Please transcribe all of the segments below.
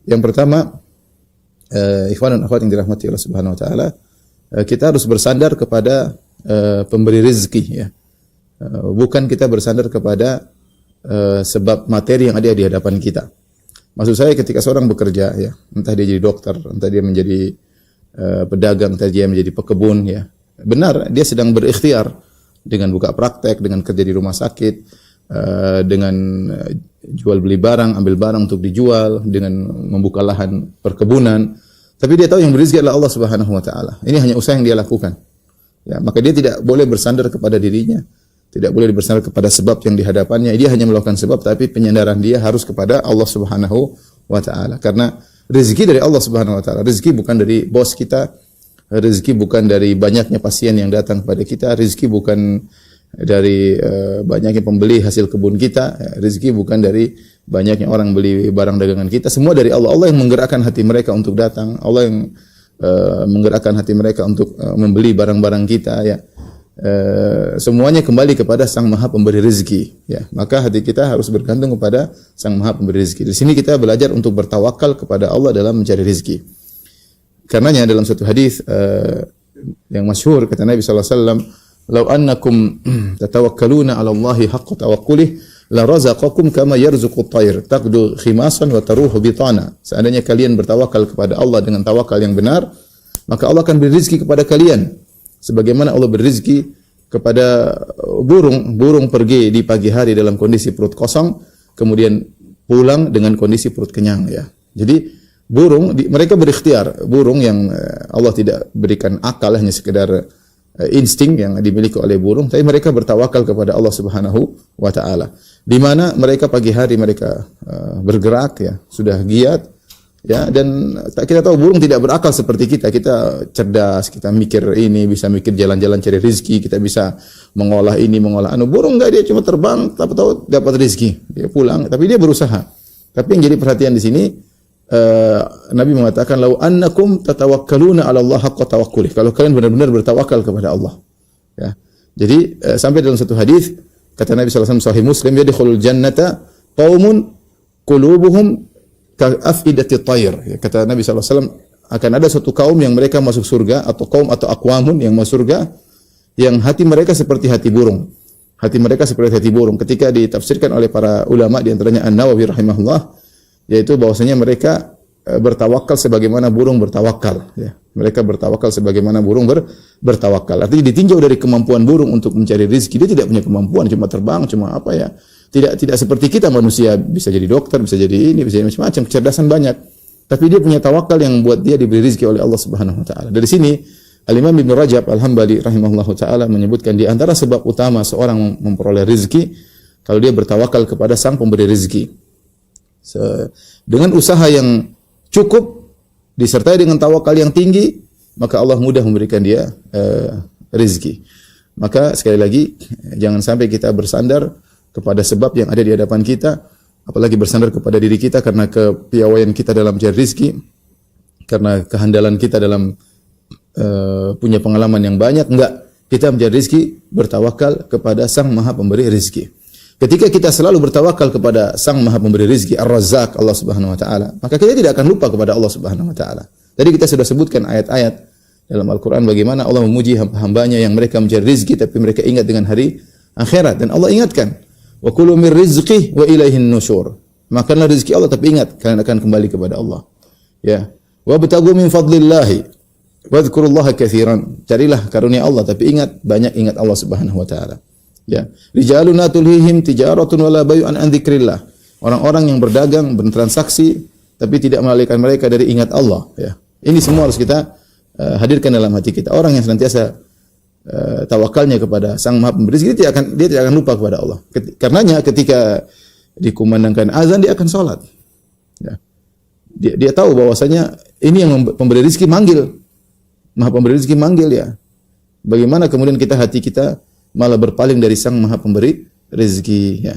Yang pertama, ikhwan dan akhwat yang dirahmati Allah Subhanahu wa taala, kita harus bersandar kepada pemberi rezeki ya. Bukan kita bersandar kepada sebab materi yang ada di hadapan kita. Maksud saya ketika seorang bekerja ya, entah dia jadi dokter, entah dia menjadi pedagang, entah dia menjadi pekebun ya. Benar, dia sedang berikhtiar dengan buka praktek, dengan kerja di rumah sakit, dengan jual beli barang, ambil barang untuk dijual, dengan membuka lahan perkebunan. Tapi dia tahu yang berizki adalah Allah Subhanahu wa taala. Ini hanya usaha yang dia lakukan. Ya, maka dia tidak boleh bersandar kepada dirinya, tidak boleh bersandar kepada sebab yang di hadapannya. Dia hanya melakukan sebab, tapi penyandaran dia harus kepada Allah Subhanahu wa taala. Karena rezeki dari Allah Subhanahu wa taala. Rezeki bukan dari bos kita, rezeki bukan dari banyaknya pasien yang datang kepada kita, rezeki bukan dari banyaknya pembeli hasil kebun kita, rezeki bukan dari banyaknya orang beli barang dagangan kita, semua dari Allah. Allah yang menggerakkan hati mereka untuk datang, Allah yang menggerakkan hati mereka untuk membeli barang-barang kita ya. Semuanya kembali kepada Sang Maha Pemberi rezeki ya. Maka hati kita harus bergantung kepada Sang Maha Pemberi rezeki. Di sini kita belajar untuk bertawakal kepada Allah dalam mencari rezeki. Karenanya dalam satu hadis yang masyhur kata Nabi sallallahu alaihi wasallam, "Lau annakum tatawakkaluna 'ala Allahi haqqa tawakkulih la razaqakum kama yarzuqu at-tayr taqdu khimasan wa taruhu bitana." Seandainya kalian bertawakal kepada Allah dengan tawakal yang benar, maka Allah akan beri rezeki kepada kalian sebagaimana Allah beri rezeki kepada burung. Burung pergi di pagi hari dalam kondisi perut kosong, kemudian pulang dengan kondisi perut kenyang ya. Jadi burung mereka berikhtiar, burung yang Allah tidak berikan akal, hanya sekedar insting yang dimiliki oleh burung, tapi mereka bertawakal kepada Allah Subhanahu wa taala. Di mana mereka pagi hari mereka bergerak ya, sudah giat ya, dan kita tahu burung tidak berakal seperti kita. Kita cerdas, kita mikir ini, bisa mikir jalan-jalan cari rezeki, kita bisa mengolah ini, mengolah anu. Burung enggak, dia cuma terbang, tahu dapat rezeki, dia pulang, tapi dia berusaha. Tapi yang jadi perhatian di sini, Nabi mengatakan, "Lau annakum tatawakkaluna 'ala Allah haqqa tawakkulih." Kalau kalian benar-benar bertawakal kepada Allah. Ya. Jadi sampai dalam satu hadis kata Nabi sallallahu alaihi wasallam, sahih Muslim, yadkhulul jannata qaumun qulubuhum ka'afidati tayr. Ya, kata Nabi sallallahu alaihi wasallam, akan ada suatu kaum yang mereka masuk surga, atau kaum atau aqwamun yang masuk surga yang hati mereka seperti hati burung. Hati mereka seperti hati burung. Ketika ditafsirkan oleh para ulama di antaranya An-Nawawi rahimahullah, yaitu bahwasanya mereka bertawakal sebagaimana burung bertawakal ya. Mereka bertawakal sebagaimana burung bertawakal. Artinya ditinjau dari kemampuan burung untuk mencari rezeki. Dia tidak punya kemampuan, cuma terbang, cuma apa ya. Tidak seperti kita manusia, bisa jadi dokter, bisa jadi ini, bisa jadi macam-macam, kecerdasan banyak. Tapi dia punya tawakal yang membuat dia diberi rezeki oleh Allah Subhanahu wa taala. Dari sini Al-Imam Ibnu Rajab Al-Hambali rahimahullahu taala menyebutkan di antara sebab utama seorang memperoleh rezeki kalau dia bertawakal kepada Sang Pemberi rezeki. Dengan usaha yang cukup disertai dengan tawakal yang tinggi, maka Allah mudah memberikan dia rezeki. Maka sekali lagi, jangan sampai kita bersandar kepada sebab yang ada di hadapan kita, apalagi bersandar kepada diri kita karena kepiawaian kita dalam mencari rezeki, karena kehandalan kita dalam punya pengalaman yang banyak. Enggak, kita mencari rezeki bertawakal kepada Sang Maha Pemberi rezeki. Ketika kita selalu bertawakal kepada Sang Maha Pemberi rezeki, Ar-Razzaq, Allah Subhanahu wa taala, maka kita tidak akan lupa kepada Allah Subhanahu wa taala. Tadi kita sudah sebutkan ayat-ayat dalam Al-Qur'an bagaimana Allah memuji hamba-hambanya yang mereka mencari rezeki tapi mereka ingat dengan hari akhirat, dan Allah ingatkan, "Wa kulu mir rizqih wa ilaihin nusyur." Makanlah rezeki Allah tapi ingat kalian akan kembali kepada Allah. Ya. Wa batagu min fadlillahi wa dzkurullaha katsiran. Carilah karunia Allah tapi banyak ingat Allah Subhanahu wa taala. Ya, rijalun tulhihim tijaratun wala bay'un an dzikrillah. Orang-orang yang berdagang, bertransaksi tapi tidak mengalihkan mereka dari ingat Allah, ya. Ini semua harus kita hadirkan dalam hati kita. Orang yang senantiasa tawakalnya kepada Sang Maha Pemberi rezeki, dia tidak akan lupa kepada Allah. Karenanya ketika dikumandangkan azan dia akan salat. Ya. Dia tahu bahwasanya ini yang pemberi rezeki manggil. Maha Pemberi rezeki manggil ya. Bagaimana kemudian hati kita malah berpaling dari Sang Maha Pemberi rezeki ya.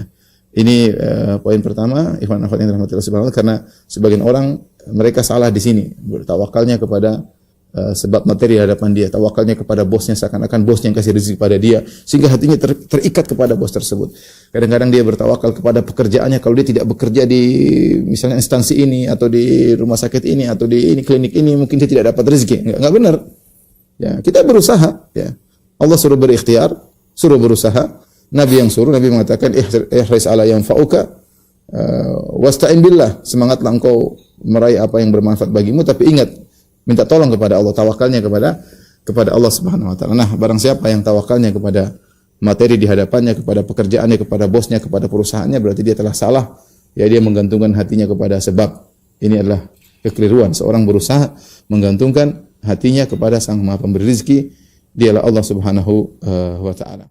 Ini poin pertama, ikhwan akhwat yang dirahmati Allah Subhanahu wa taala, karena sebagian orang mereka salah di sini, bertawakalnya kepada sebab materi di hadapan dia, tawakalnya kepada bosnya seakan-akan bosnya yang kasih rezeki pada dia, sehingga hatinya terikat kepada bos tersebut. Kadang-kadang dia bertawakal kepada pekerjaannya, kalau dia tidak bekerja di misalnya instansi ini atau di rumah sakit ini atau di ini klinik ini, mungkin dia tidak dapat rezeki. Enggak benar. Ya, kita berusaha, ya. Allah suruh berikhtiar, suruh berusaha. Nabi yang suruh, Nabi mengatakan ihris ala yanfa'uka wasta'in billah. Semangatlah engkau meraih apa yang bermanfaat bagimu, tapi ingat, minta tolong kepada Allah, tawakalnya kepada Allah Subhanahu wa taala. Nah, barang siapa yang tawakalnya kepada materi di hadapannya, kepada pekerjaannya, kepada bosnya, kepada perusahaannya, berarti dia telah salah. Ya, dia menggantungkan hatinya kepada sebab. Ini adalah kekeliruan. Seorang berusaha menggantungkan hatinya kepada Sang Maha Pemberi rezeki, dialah Allah Subhanahu wa taala.